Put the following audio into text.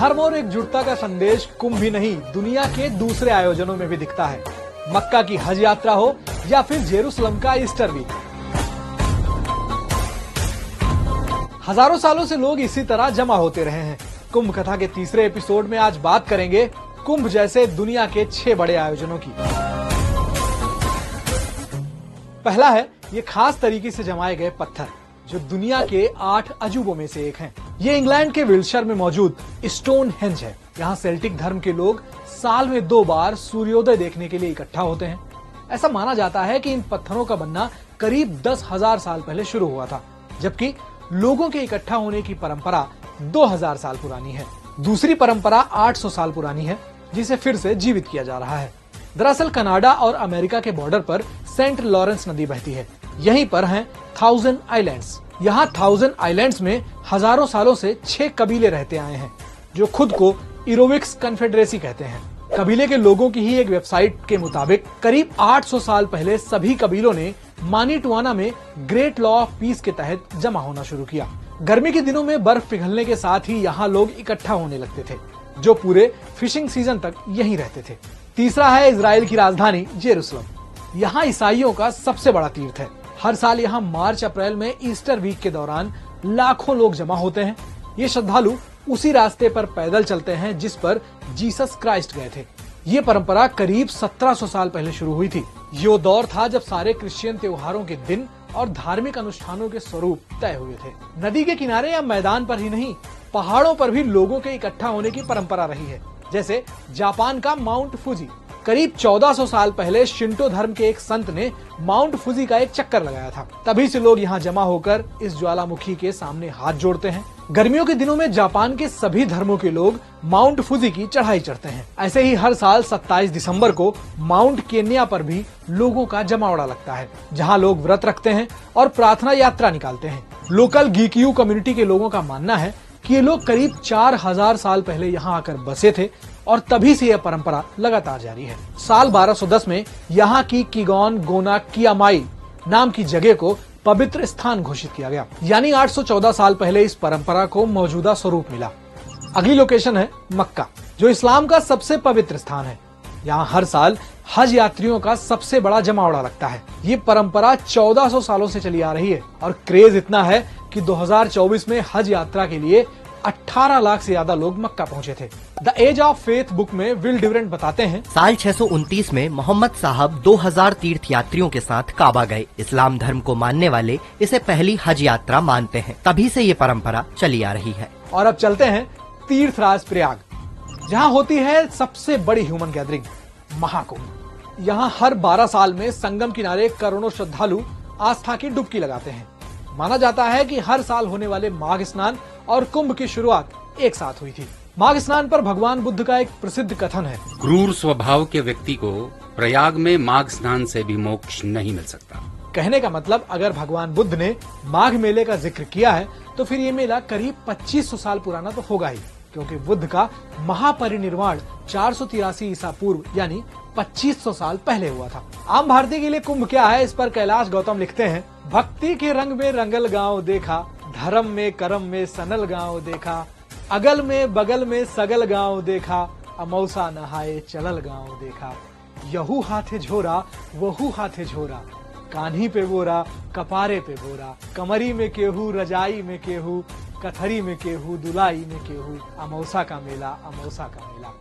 धर्म और एकजुटता का संदेश कुंभ ही नहीं दुनिया के दूसरे आयोजनों में भी दिखता है। मक्का की हज यात्रा हो या फिर जेरूसलम का ईस्टर वीक, हजारों सालों से लोग इसी तरह जमा होते रहे हैं। कुंभ कथा के तीसरे एपिसोड में आज बात करेंगे कुंभ जैसे दुनिया के 6 बड़े आयोजनों की। पहला है ये खास तरीके से जमाए गए पत्थर, जो दुनिया के 8 अजूबों में से एक हैं। ये इंग्लैंड के विल्शर में मौजूद स्टोनहेंज है। यहाँ सेल्टिक धर्म के लोग साल में 2 बार सूर्योदय देखने के लिए इकट्ठा होते हैं। ऐसा माना जाता है कि इन पत्थरों का बनना करीब 10,000 साल पहले शुरू हुआ था, जबकि लोगों के इकट्ठा होने की परंपरा 2000 साल पुरानी है। दूसरी परंपरा 800 साल पुरानी है, जिसे फिर से जीवित किया जा रहा है। दरअसल कनाडा और अमेरिका के बॉर्डर पर सेंट लॉरेंस नदी बहती है। यहीं पर हैं 1000 आइलैंड्स। यहाँ 1000 आइलैंड्स में हजारों सालों से 6 कबीले रहते आए हैं, जो खुद को इरोविक्स कन्फेडरेसी कहते हैं। कबीले के लोगों की ही एक वेबसाइट के मुताबिक करीब 800 साल पहले सभी कबीलों ने मानीटुआना में ग्रेट लॉ ऑफ पीस के तहत जमा होना शुरू किया। गर्मी के दिनों में बर्फ पिघलने के साथ ही यहाँ लोग इकट्ठा होने लगते थे, जो पूरे फिशिंग सीजन तक यहीं रहते थे। तीसरा है इजराइल की राजधानी जेरूसलम। यहाँ ईसाइयों का सबसे बड़ा तीर्थ है। हर साल यहाँ मार्च अप्रैल में ईस्टर वीक के दौरान लाखों लोग जमा होते हैं। ये श्रद्धालु उसी रास्ते पर पैदल चलते हैं जिस पर जीसस क्राइस्ट गए थे। ये परंपरा करीब 1700 साल पहले शुरू हुई थी। ये दौर था जब सारे क्रिश्चियन त्योहारों के दिन और धार्मिक अनुष्ठानों के स्वरूप तय हुए थे। नदी के किनारे या मैदान पर ही नहीं, पहाड़ों पर भी लोगों के इकट्ठा होने की परंपरा रही है। जैसे जापान का माउंट फुजी। करीब 1400 साल पहले शिंटो धर्म के एक संत ने माउंट फुजी का एक चक्कर लगाया था। तभी से लोग यहाँ जमा होकर इस ज्वालामुखी के सामने हाथ जोड़ते हैं। गर्मियों के दिनों में जापान के सभी धर्मों के लोग माउंट फुजी की चढ़ाई चढ़ते हैं। ऐसे ही हर साल 27 दिसंबर को माउंट केन्या पर भी लोगों का जमावड़ा लगता है, जहाँ लोग व्रत रखते हैं और प्रार्थना यात्रा निकालते हैं। लोकल गीकियू कम्युनिटी के लोगों का मानना है कि ये लोग करीब 4000 साल पहले यहाँ आकर बसे थे और तभी से यह परंपरा लगातार जारी है। साल 1210 में यहाँ की किगोन गोना कियामाई नाम की जगह को पवित्र स्थान घोषित किया गया, यानी 814 साल पहले इस परंपरा को मौजूदा स्वरूप मिला। अगली लोकेशन है मक्का, जो इस्लाम का सबसे पवित्र स्थान है। यहाँ हर साल हज यात्रियों का सबसे बड़ा जमावड़ा लगता है। ये परंपरा 1400 सालों से चली आ रही है और क्रेज इतना है कि 2024 में हज यात्रा के लिए 18 लाख से ज्यादा लोग मक्का पहुंचे थे। The age of faith book में विल डिवरेंट बताते हैं, साल 629 में मोहम्मद साहब 2000 तीर्थ यात्रियों के साथ काबा गए। इस्लाम धर्म को मानने वाले इसे पहली हज यात्रा मानते हैं। तभी से ये परंपरा चली आ रही है। और अब चलते हैं तीर्थराज प्रयाग, जहाँ होती है सबसे बड़ी ह्यूमन गैदरिंग, महाकुंभ। यहाँ हर 12 साल में संगम किनारे करोड़ों श्रद्धालु आस्था की डुबकी लगाते हैं। माना जाता है कि हर साल होने वाले माघ स्नान और कुंभ की शुरुआत एक साथ हुई थी। माघ स्नान पर भगवान बुद्ध का एक प्रसिद्ध कथन है, क्रूर स्वभाव के व्यक्ति को प्रयाग में माघ स्नान से भी मोक्ष नहीं मिल सकता। कहने का मतलब अगर भगवान बुद्ध ने माघ मेले का जिक्र किया है तो फिर ये मेला करीब 2500 साल पुराना तो होगा ही, क्योंकि बुद्ध का महापरिनिर्वाण 483 ईसा पूर्व यानी 2500 साल पहले हुआ था। आम भारतीय के लिए कुंभ क्या है, इस पर कैलाश गौतम लिखते हैं, भक्ति के रंग में रंगल गांव देखा, धर्म में कर्म में सनल गांव देखा, अगल में बगल में सगल गांव देखा, अमौसा नहाए चलल गांव देखा, यहू हाथे झोरा वहू हाथे झोरा, कान्ही पे बोरा कपारे पे बोरा, कमरी में केहू रजाई में केहू, कथरी में केहू दुलाई में केहू, अमौसा का मेला अमौसा का मेला।